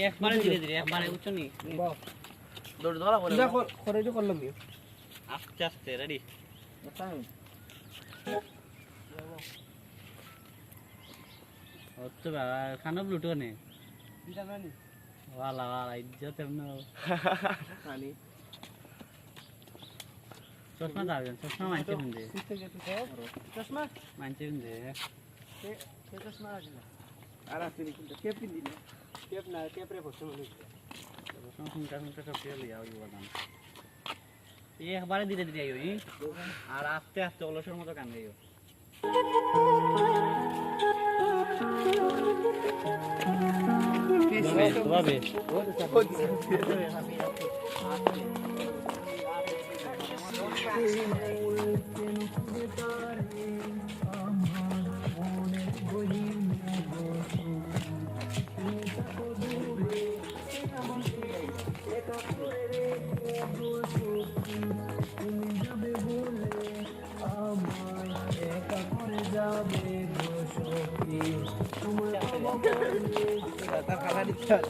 একবারে ধীরে ধীরে একবারে উচ্চ নি দৌড় ধরা করে করলাম আস্তে আস্তে রেডি হচ্ছে বাবা খানা ব্লুটুথ নে वाला वाला इज्जत है ना खाली चश्मा दागन चश्मा मानचे बंदे चश्मा मानचे बंदे ते चश्मा आला आला फिर केप दिले केप ना केप रे बसो म्हणजे सुनका सब फेल लिया ये वाला ये हमारे धीरे धीरे आयो ही और आस्ते आस्ते ओलसर मतो कान गयो Suave. Kata kala dikit.